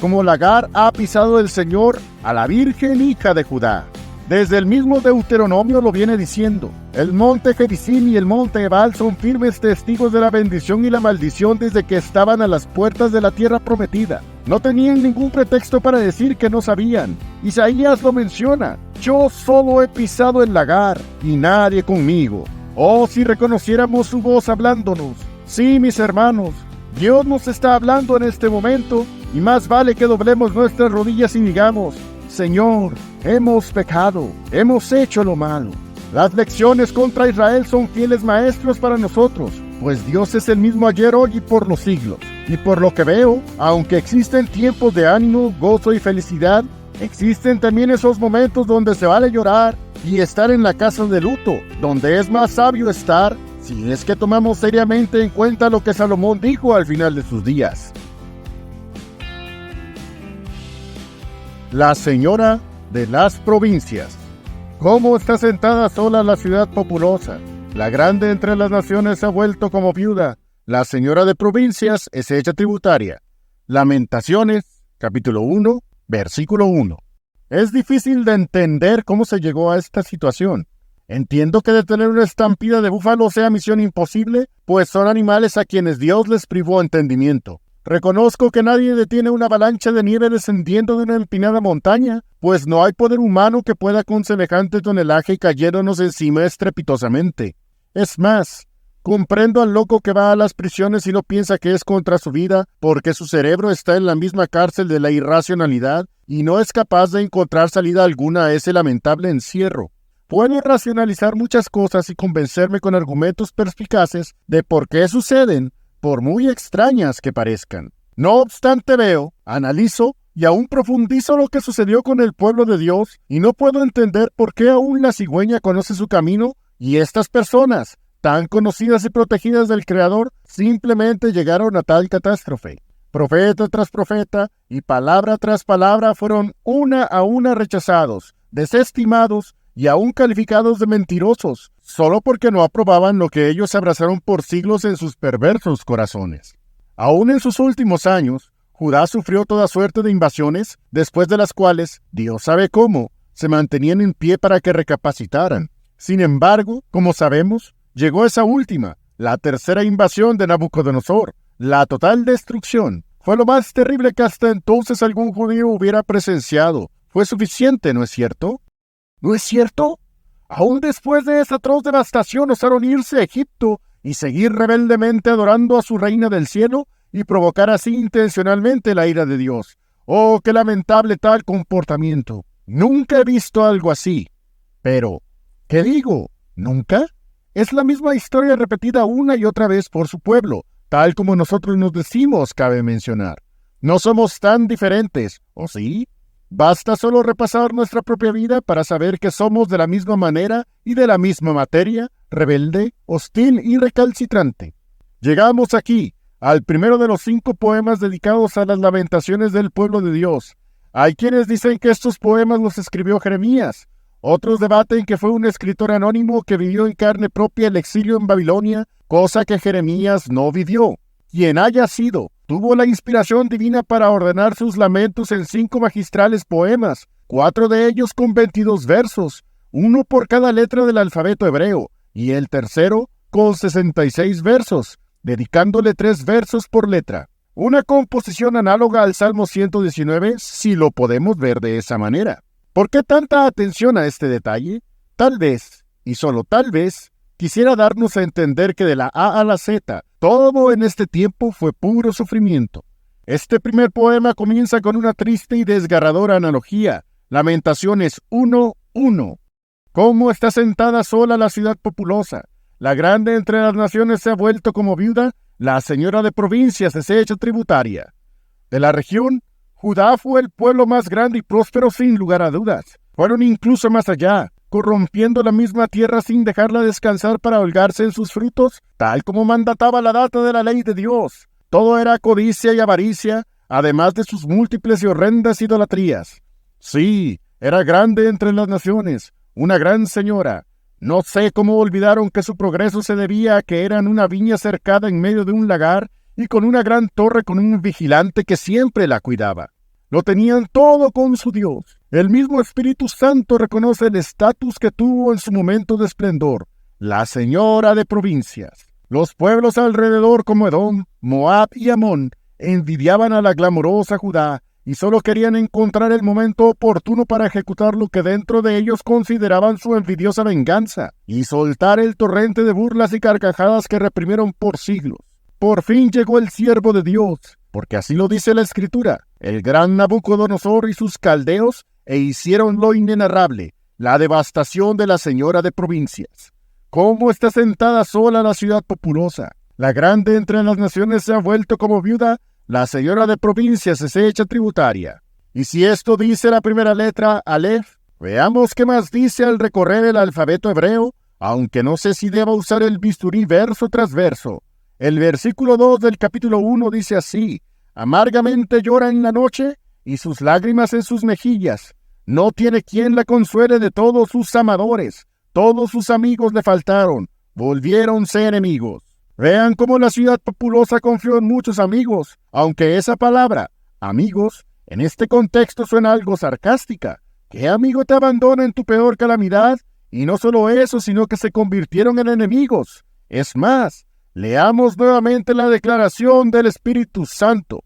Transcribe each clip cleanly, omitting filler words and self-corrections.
como lagar ha pisado el Señor a la Virgen hija de Judá. Desde el mismo Deuteronomio lo viene diciendo. El monte Gerizim y el monte Ebal son firmes testigos de la bendición y la maldición desde que estaban a las puertas de la tierra prometida. No tenían ningún pretexto para decir que no sabían. Isaías lo menciona. Yo solo he pisado el lagar y nadie conmigo. Oh, si reconociéramos su voz hablándonos. Sí, mis hermanos, Dios nos está hablando en este momento y más vale que doblemos nuestras rodillas y digamos: Señor, hemos pecado, hemos hecho lo malo. Las lecciones contra Israel son fieles maestros para nosotros, pues Dios es el mismo ayer, hoy y por los siglos. Y por lo que veo, aunque existen tiempos de ánimo, gozo y felicidad, existen también esos momentos donde se vale llorar y estar en la casa de luto, donde es más sabio estar, si es que tomamos seriamente en cuenta lo que Salomón dijo al final de sus días. La señora de las provincias. ¿Cómo está sentada sola la ciudad populosa? La grande entre las naciones se ha vuelto como viuda. La señora de provincias es hecha tributaria. Lamentaciones, capítulo 1, versículo 1. Es difícil de entender cómo se llegó a esta situación. Entiendo que detener una estampida de búfalos sea misión imposible, pues son animales a quienes Dios les privó entendimiento. Reconozco que nadie detiene una avalancha de nieve descendiendo de una empinada montaña, pues no hay poder humano que pueda con semejante tonelaje cayéndonos encima estrepitosamente. Es más, comprendo al loco que va a las prisiones y no piensa que es contra su vida, porque su cerebro está en la misma cárcel de la irracionalidad y no es capaz de encontrar salida alguna a ese lamentable encierro. Puedo racionalizar muchas cosas y convencerme con argumentos perspicaces de por qué suceden, por muy extrañas que parezcan. No obstante veo, analizo y aún profundizo lo que sucedió con el pueblo de Dios y no puedo entender por qué aún la cigüeña conoce su camino y estas personas, tan conocidas y protegidas del Creador, simplemente llegaron a tal catástrofe. Profeta tras profeta y palabra tras palabra fueron una a una rechazados, desestimados y aún calificados de mentirosos, solo porque no aprobaban lo que ellos abrazaron por siglos en sus perversos corazones. Aún en sus últimos años, Judá sufrió toda suerte de invasiones, después de las cuales, Dios sabe cómo, se mantenían en pie para que recapacitaran. Sin embargo, como sabemos, llegó esa última, la tercera invasión de Nabucodonosor. La total destrucción fue lo más terrible que hasta entonces algún judío hubiera presenciado. Fue suficiente, ¿no es cierto? ¿No es cierto? Aún después de esa atroz devastación osaron irse a Egipto y seguir rebeldemente adorando a su reina del cielo y provocar así intencionalmente la ira de Dios. ¡Oh, qué lamentable tal comportamiento! Nunca he visto algo así. Pero, ¿qué digo? ¿Nunca? Es la misma historia repetida una y otra vez por su pueblo, tal como nosotros nos decimos, cabe mencionar. No somos tan diferentes, ¿o sí? Basta solo repasar nuestra propia vida para saber que somos de la misma manera y de la misma materia, rebelde, hostil y recalcitrante. Llegamos aquí, al primero de los 5 poemas dedicados a las lamentaciones del pueblo de Dios. Hay quienes dicen que estos poemas los escribió Jeremías. Otros debaten que fue un escritor anónimo que vivió en carne propia el exilio en Babilonia, cosa que Jeremías no vivió. Quien haya sido, tuvo la inspiración divina para ordenar sus lamentos en 5 magistrales poemas, 4 de ellos con 22 versos, uno por cada letra del alfabeto hebreo, y el tercero con 66 versos, dedicándole 3 versos por letra. Una composición análoga al Salmo 119, si lo podemos ver de esa manera. ¿Por qué tanta atención a este detalle? Tal vez, y solo tal vez, quisiera darnos a entender que de la A a la Z, todo en este tiempo fue puro sufrimiento. Este primer poema comienza con una triste y desgarradora analogía. Lamentaciones 1:1. ¿Cómo está sentada sola la ciudad populosa? La grande entre las naciones se ha vuelto como viuda, la señora de provincias es hecha tributaria. De la región, Judá fue el pueblo más grande y próspero sin lugar a dudas. Fueron incluso más allá, corrompiendo la misma tierra sin dejarla descansar para holgarse en sus frutos, tal como mandataba la data de la ley de Dios. Todo era codicia y avaricia, además de sus múltiples y horrendas idolatrías. Sí, era grande entre las naciones, una gran señora. No sé cómo olvidaron que su progreso se debía a que eran una viña cercada en medio de un lagar y con una gran torre con un vigilante que siempre la cuidaba. Lo tenían todo con su Dios. El mismo Espíritu Santo reconoce el estatus que tuvo en su momento de esplendor, la señora de provincias. Los pueblos alrededor como Edom, Moab y Amón envidiaban a la glamurosa Judá y solo querían encontrar el momento oportuno para ejecutar lo que dentro de ellos consideraban su envidiosa venganza y soltar el torrente de burlas y carcajadas que reprimieron por siglos. Por fin llegó el siervo de Dios, porque así lo dice la Escritura, el gran Nabucodonosor y sus caldeos, e hicieron lo inenarrable, la devastación de la señora de provincias. ¿Cómo está sentada sola la ciudad populosa? La grande entre las naciones se ha vuelto como viuda, la señora de provincias es hecha tributaria. Y si esto dice la primera letra, Aleph, veamos qué más dice al recorrer el alfabeto hebreo, aunque no sé si deba usar el bisturí verso tras verso. El versículo 2 del capítulo 1 dice así: amargamente llora en la noche y sus lágrimas en sus mejillas. No tiene quien la consuele de todos sus amadores. Todos sus amigos le faltaron, volviéronse enemigos. Vean cómo la ciudad populosa confió en muchos amigos, aunque esa palabra, amigos, en este contexto suena algo sarcástica. ¿Qué amigo te abandona en tu peor calamidad? Y no solo eso, sino que se convirtieron en enemigos. Es más, leamos nuevamente la declaración del Espíritu Santo.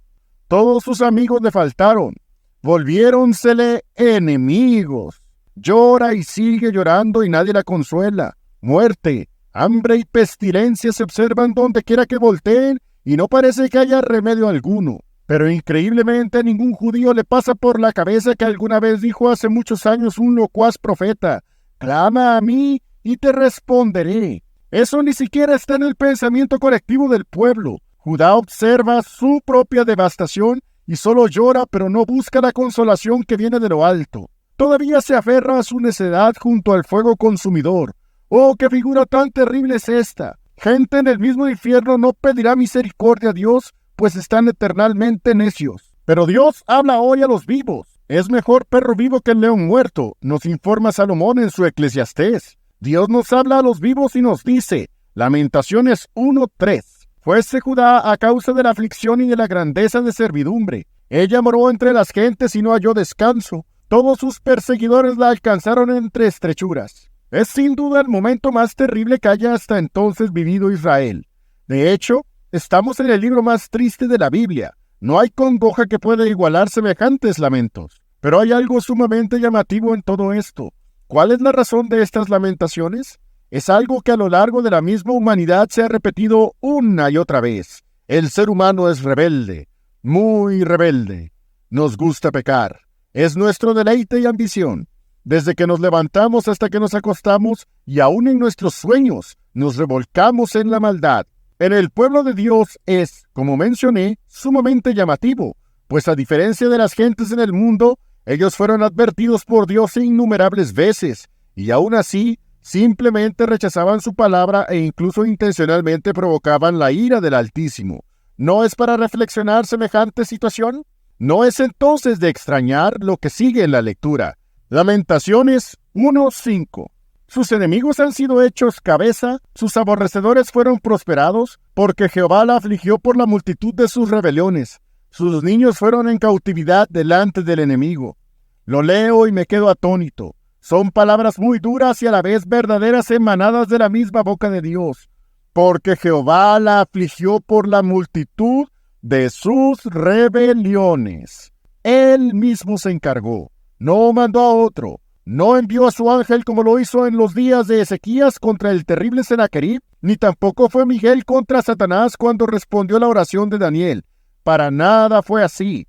Todos sus amigos le faltaron, volviéronsele enemigos. Llora y sigue llorando y nadie la consuela. Muerte, hambre y pestilencia se observan donde quiera que volteen y no parece que haya remedio alguno. Pero increíblemente a ningún judío le pasa por la cabeza que alguna vez dijo hace muchos años un locuaz profeta: clama a mí y te responderé. Eso ni siquiera está en el pensamiento colectivo del pueblo. Judá observa su propia devastación y solo llora, pero no busca la consolación que viene de lo alto. Todavía se aferra a su necedad junto al fuego consumidor. ¡Oh, qué figura tan terrible es esta! Gente en el mismo infierno no pedirá misericordia a Dios, pues están eternamente necios. Pero Dios habla hoy a los vivos. Es mejor perro vivo que el león muerto, nos informa Salomón en su Eclesiastés. Dios nos habla a los vivos y nos dice, Lamentaciones 1:3. Fuese Judá a causa de la aflicción y de la grandeza de servidumbre. Ella moró entre las gentes y no halló descanso. Todos sus perseguidores la alcanzaron entre estrechuras. Es sin duda el momento más terrible que haya hasta entonces vivido Israel. De hecho, estamos en el libro más triste de la Biblia. No hay congoja que pueda igualar semejantes lamentos. Pero hay algo sumamente llamativo en todo esto. ¿Cuál es la razón de estas lamentaciones? Es algo que a lo largo de la misma humanidad se ha repetido una y otra vez. El ser humano es rebelde, muy rebelde. Nos gusta pecar. Es nuestro deleite y ambición. Desde que nos levantamos hasta que nos acostamos, y aún en nuestros sueños, nos revolcamos en la maldad. En el pueblo de Dios es, como mencioné, sumamente llamativo, pues a diferencia de las gentes en el mundo, ellos fueron advertidos por Dios innumerables veces, y aún así, simplemente rechazaban su palabra e incluso intencionalmente provocaban la ira del Altísimo. ¿No es para reflexionar semejante situación? No es entonces de extrañar lo que sigue en la lectura. Lamentaciones 1:5. Sus enemigos han sido hechos cabeza, sus aborrecedores fueron prosperados, porque Jehová la afligió por la multitud de sus rebeliones. Sus niños fueron en cautividad delante del enemigo. Lo leo y me quedo atónito. Son palabras muy duras y a la vez verdaderas emanadas de la misma boca de Dios. Porque Jehová la afligió por la multitud de sus rebeliones. Él mismo se encargó. No mandó a otro. No envió a su ángel como lo hizo en los días de Ezequías contra el terrible Sennacherib, ni tampoco fue Miguel contra Satanás cuando respondió la oración de Daniel. Para nada fue así.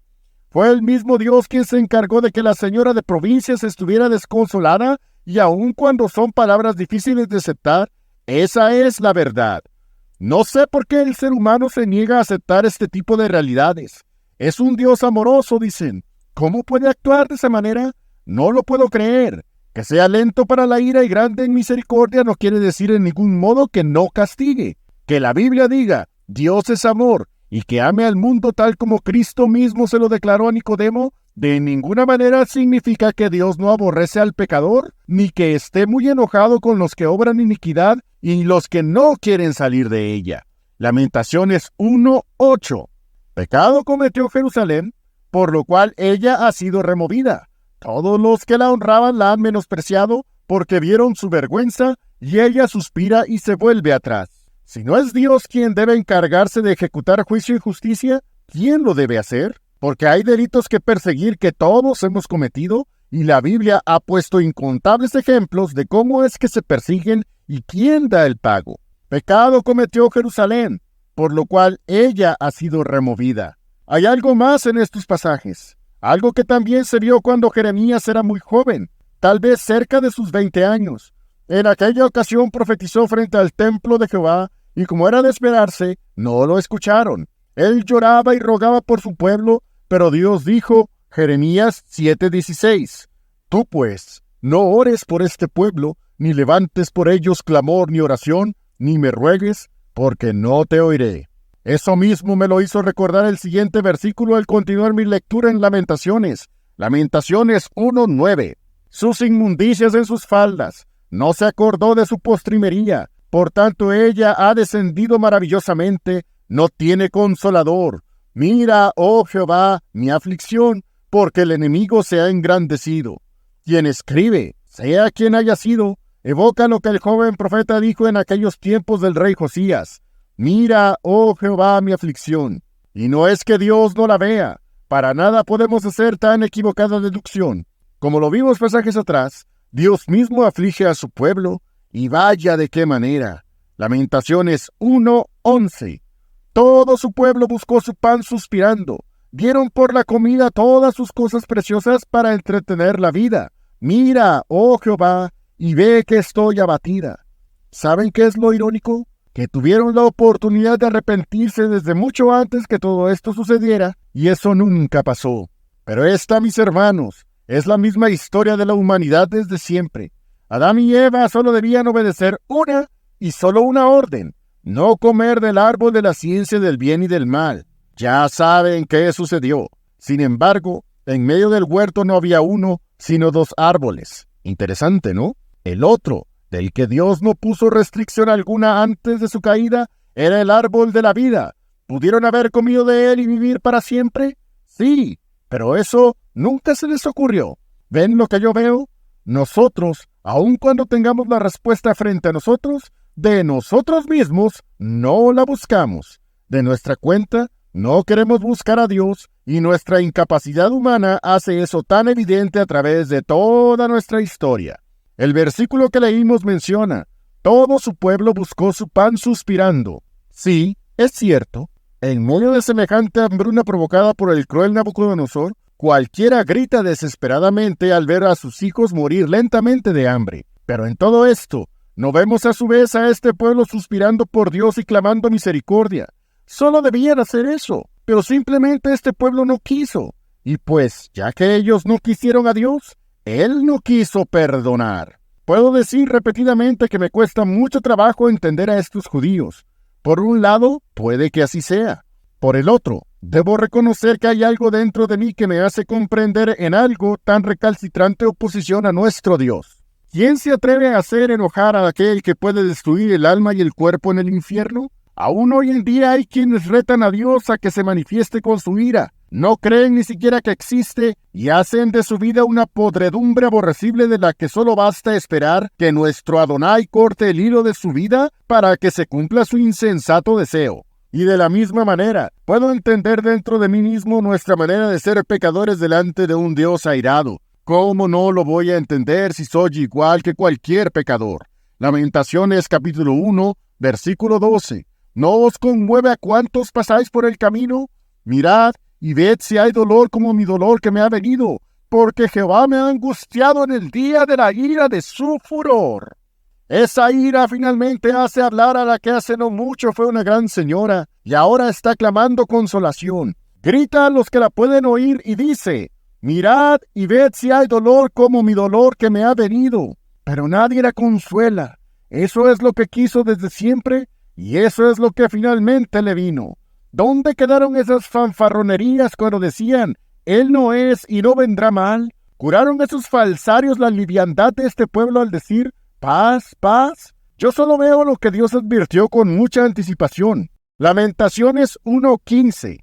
Fue el mismo Dios quien se encargó de que la señora de provincias estuviera desconsolada, y aun cuando son palabras difíciles de aceptar, esa es la verdad. No sé por qué el ser humano se niega a aceptar este tipo de realidades. Es un Dios amoroso, dicen. ¿Cómo puede actuar de esa manera? No lo puedo creer. Que sea lento para la ira y grande en misericordia no quiere decir en ningún modo que no castigue. Que la Biblia diga, Dios es amor, y que ame al mundo tal como Cristo mismo se lo declaró a Nicodemo, de ninguna manera significa que Dios no aborrece al pecador, ni que esté muy enojado con los que obran iniquidad y los que no quieren salir de ella. Lamentaciones 1:8. Pecado cometió Jerusalén, por lo cual ella ha sido removida. Todos los que la honraban la han menospreciado, porque vieron su vergüenza, y ella suspira y se vuelve atrás. Si no es Dios quien debe encargarse de ejecutar juicio y justicia, ¿quién lo debe hacer? Porque hay delitos que perseguir que todos hemos cometido, y la Biblia ha puesto incontables ejemplos de cómo es que se persiguen y quién da el pago. Pecado cometió Jerusalén, por lo cual ella ha sido removida. Hay algo más en estos pasajes, algo que también se vio cuando Jeremías era muy joven, tal vez cerca de sus 20 años. En aquella ocasión profetizó frente al templo de Jehová, y como era de esperarse, no lo escucharon. Él lloraba y rogaba por su pueblo, pero Dios dijo, Jeremías 7:16, tú pues, no ores por este pueblo, ni levantes por ellos clamor ni oración, ni me ruegues, porque no te oiré. Eso mismo me lo hizo recordar el siguiente versículo al continuar mi lectura en Lamentaciones. Lamentaciones 1:9. Sus inmundicias en sus faldas, no se acordó de su postrimería, por tanto ella ha descendido maravillosamente, no tiene consolador. Mira, oh Jehová, mi aflicción, porque el enemigo se ha engrandecido. Quien escribe, sea quien haya sido, evoca lo que el joven profeta dijo en aquellos tiempos del rey Josías. Mira, oh Jehová, mi aflicción. Y no es que Dios no la vea, para nada podemos hacer tan equivocada deducción. Como lo vimos pasajes atrás, Dios mismo aflige a su pueblo, y vaya de qué manera. Lamentaciones 1:11. Todo su pueblo buscó su pan suspirando. Dieron por la comida todas sus cosas preciosas para entretener la vida. Mira, oh Jehová, y ve que estoy abatida. ¿Saben qué es lo irónico? Que tuvieron la oportunidad de arrepentirse desde mucho antes que todo esto sucediera, y eso nunca pasó. Pero esta, mis hermanos, es la misma historia de la humanidad desde siempre. Adán y Eva solo debían obedecer una y solo una orden: no comer del árbol de la ciencia del bien y del mal. Ya saben qué sucedió. Sin embargo, en medio del huerto no había uno, sino 2 árboles. Interesante, ¿no? El otro, del que Dios no puso restricción alguna antes de su caída, era el árbol de la vida. ¿Pudieron haber comido de él y vivir para siempre? Sí, pero eso nunca se les ocurrió. ¿Ven lo que yo veo? Nosotros, aun cuando tengamos la respuesta frente a nosotros, de nosotros mismos no la buscamos. De nuestra cuenta, no queremos buscar a Dios, y nuestra incapacidad humana hace eso tan evidente a través de toda nuestra historia. El versículo que leímos menciona, todo su pueblo buscó su pan suspirando. Sí, es cierto, en medio de semejante hambruna provocada por el cruel Nabucodonosor, cualquiera grita desesperadamente al ver a sus hijos morir lentamente de hambre. Pero en todo esto, no vemos a su vez a este pueblo suspirando por Dios y clamando misericordia. Solo debían hacer eso, pero simplemente este pueblo no quiso. Y pues, ya que ellos no quisieron a Dios, Él no quiso perdonar. Puedo decir repetidamente que me cuesta mucho trabajo entender a estos judíos. Por un lado, puede que así sea. Por el otro, debo reconocer que hay algo dentro de mí que me hace comprender en algo tan recalcitrante oposición a nuestro Dios. ¿Quién se atreve a hacer enojar a aquel que puede destruir el alma y el cuerpo en el infierno? Aún hoy en día hay quienes retan a Dios a que se manifieste con su ira. No creen ni siquiera que existe y hacen de su vida una podredumbre aborrecible de la que solo basta esperar que nuestro Adonai corte el hilo de su vida para que se cumpla su insensato deseo. Y de la misma manera, puedo entender dentro de mí mismo nuestra manera de ser pecadores delante de un Dios airado. ¿Cómo no lo voy a entender si soy igual que cualquier pecador? Lamentaciones capítulo 1, versículo 12. ¿No os conmueve a cuantos pasáis por el camino? Mirad y ved si hay dolor como mi dolor que me ha venido, porque Jehová me ha angustiado en el día de la ira de su furor. Esa ira finalmente hace hablar a la que hace no mucho fue una gran señora, y ahora está clamando consolación. Grita a los que la pueden oír y dice: mirad y ved si hay dolor como mi dolor que me ha venido. Pero nadie la consuela. Eso es lo que quiso desde siempre, y eso es lo que finalmente le vino. ¿Dónde quedaron esas fanfarronerías cuando decían, Él no es y no vendrá mal? ¿Curaron esos falsarios la liviandad de este pueblo al decir, paz, paz? Yo solo veo lo que Dios advirtió con mucha anticipación. Lamentaciones 1:15.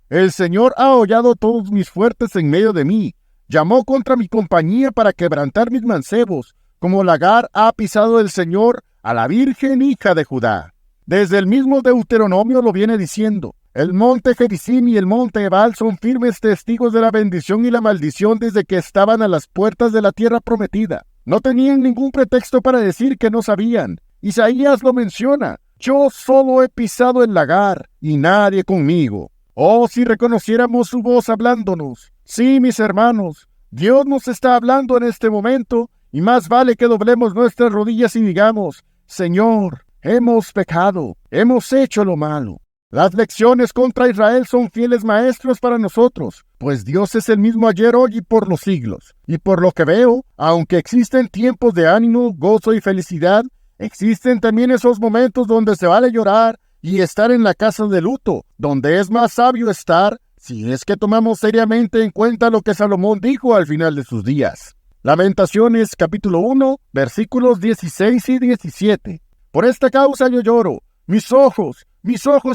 El Señor ha hollado todos mis fuertes en medio de mí. Llamó contra mi compañía para quebrantar mis mancebos. Como lagar ha pisado el Señor a la Virgen hija de Judá. Desde el mismo Deuteronomio lo viene diciendo. El monte Gerizim y el monte Ebal son firmes testigos de la bendición y la maldición desde que estaban a las puertas de la tierra prometida. No tenían ningún pretexto para decir que no sabían. Isaías lo menciona. Yo solo he pisado el lagar y nadie conmigo. Oh, si reconociéramos su voz hablándonos. Sí, mis hermanos, Dios nos está hablando en este momento y más vale que doblemos nuestras rodillas y digamos, Señor, hemos pecado, hemos hecho lo malo. Las lecciones contra Israel son fieles maestros para nosotros, pues Dios es el mismo ayer, hoy y por los siglos. Y por lo que veo, aunque existen tiempos de ánimo, gozo y felicidad, existen también esos momentos donde se vale llorar y estar en la casa de luto, donde es más sabio estar, si es que tomamos seriamente en cuenta lo que Salomón dijo al final de sus días. Lamentaciones capítulo 1, versículos 16 y 17. Por esta causa yo lloro, mis ojos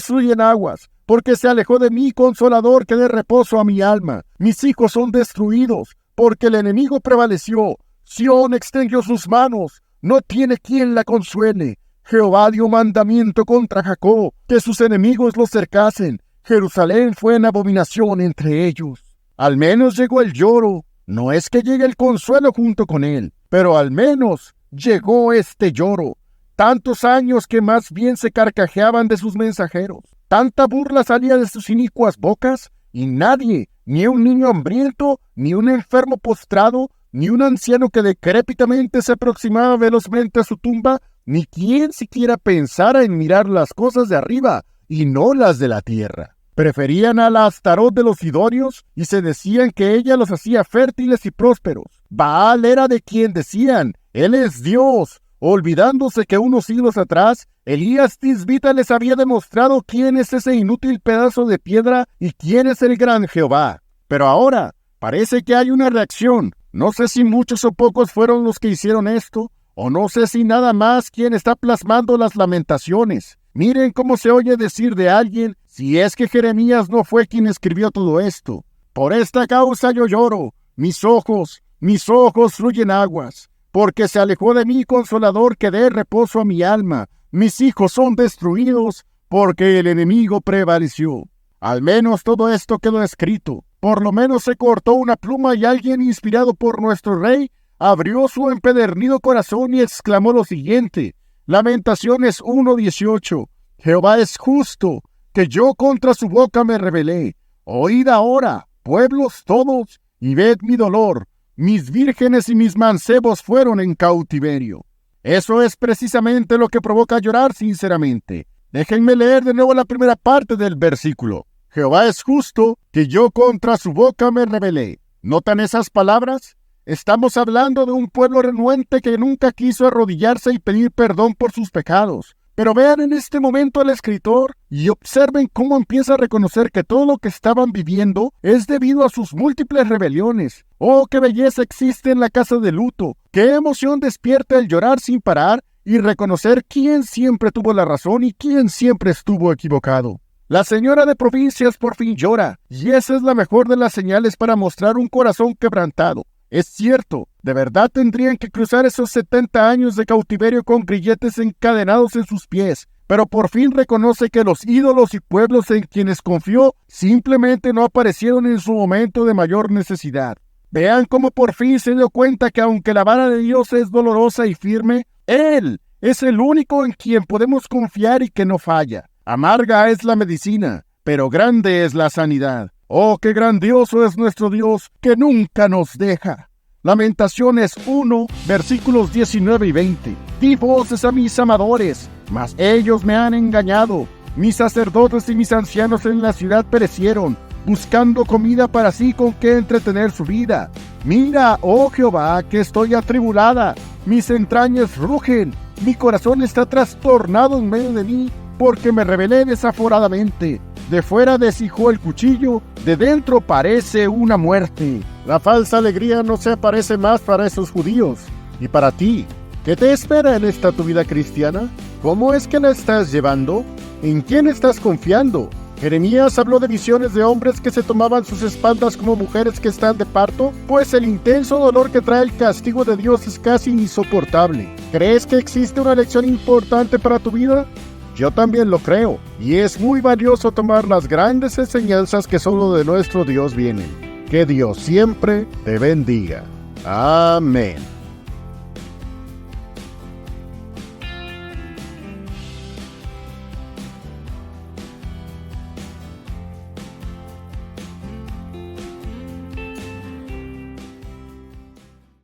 fluyen aguas, porque se alejó de mí consolador que dé reposo a mi alma. Mis hijos son destruidos, porque el enemigo prevaleció. Sión extendió sus manos, no tiene quien la consuele. Jehová dio mandamiento contra Jacob, que sus enemigos lo cercasen. Jerusalén fue en abominación entre ellos. Al menos llegó el lloro. No es que llegue el consuelo junto con él, pero al menos llegó este lloro. Tantos años que más bien se carcajeaban de sus mensajeros. Tanta burla salía de sus inicuas bocas, y nadie, ni un niño hambriento, ni un enfermo postrado, ni un anciano que decrépitamente se aproximaba velozmente a su tumba, ni quien siquiera pensara en mirar las cosas de arriba y no las de la tierra. Preferían a la Astarot de los sidonios y se decían que ella los hacía fértiles y prósperos. Baal era de quien decían, él es Dios, olvidándose que unos siglos atrás Elías Tisbita les había demostrado quién es ese inútil pedazo de piedra y quién es el gran Jehová. Pero ahora parece que hay una reacción. No sé si muchos o pocos fueron los que hicieron esto, o no sé si nada más quien está plasmando las lamentaciones. Miren cómo se oye decir de alguien, si es que Jeremías no fue quien escribió todo esto. Por esta causa yo lloro, mis ojos fluyen aguas, porque se alejó de mí consolador que dé reposo a mi alma. Mis hijos son destruidos, porque el enemigo prevaleció. Al menos todo esto quedó escrito. Por lo menos se cortó una pluma y alguien inspirado por nuestro rey abrió su empedernido corazón y exclamó lo siguiente. Lamentaciones 1:18. Jehová es justo, que yo contra su boca me rebelé. Oíd ahora, pueblos todos, y ved mi dolor. Mis vírgenes y mis mancebos fueron en cautiverio. Eso es precisamente lo que provoca llorar sinceramente. Déjenme leer de nuevo la primera parte del versículo. Jehová es justo, que yo contra su boca me rebelé. ¿Notan esas palabras? Estamos hablando de un pueblo renuente que nunca quiso arrodillarse y pedir perdón por sus pecados. Pero vean en este momento al escritor y observen cómo empieza a reconocer que todo lo que estaban viviendo es debido a sus múltiples rebeliones. ¡Oh, qué belleza existe en la casa de luto! ¡Qué emoción despierta el llorar sin parar y reconocer quién siempre tuvo la razón y quién siempre estuvo equivocado! La señora de provincias por fin llora, y esa es la mejor de las señales para mostrar un corazón quebrantado. Es cierto, de verdad tendrían que cruzar esos 70 años de cautiverio con grilletes encadenados en sus pies, pero por fin reconoce que los ídolos y pueblos en quienes confió simplemente no aparecieron en su momento de mayor necesidad. Vean cómo por fin se dio cuenta que aunque la vara de Dios es dolorosa y firme, Él es el único en quien podemos confiar y que no falla. Amarga es la medicina, pero grande es la sanidad. ¡Oh, qué grandioso es nuestro Dios, que nunca nos deja! Lamentaciones 1, versículos 19 y 20. Di voces a mis amadores, mas ellos me han engañado. Mis sacerdotes y mis ancianos en la ciudad perecieron, buscando comida para sí con qué entretener su vida. Mira, oh Jehová, que estoy atribulada. Mis entrañas rugen, mi corazón está trastornado en medio de mí, porque me rebelé desaforadamente. De fuera deshijó el cuchillo, de dentro parece una muerte. La falsa alegría no se aparece más para esos judíos. ¿Y para ti? ¿Qué te espera en esta tu vida cristiana? ¿Cómo es que la estás llevando? ¿En quién estás confiando? Jeremías habló de visiones de hombres que se tomaban sus espaldas como mujeres que están de parto, pues el intenso dolor que trae el castigo de Dios es casi insoportable. ¿Crees que existe una lección importante para tu vida? Yo también lo creo, y es muy valioso tomar las grandes enseñanzas que solo de nuestro Dios vienen. Que Dios siempre te bendiga. Amén.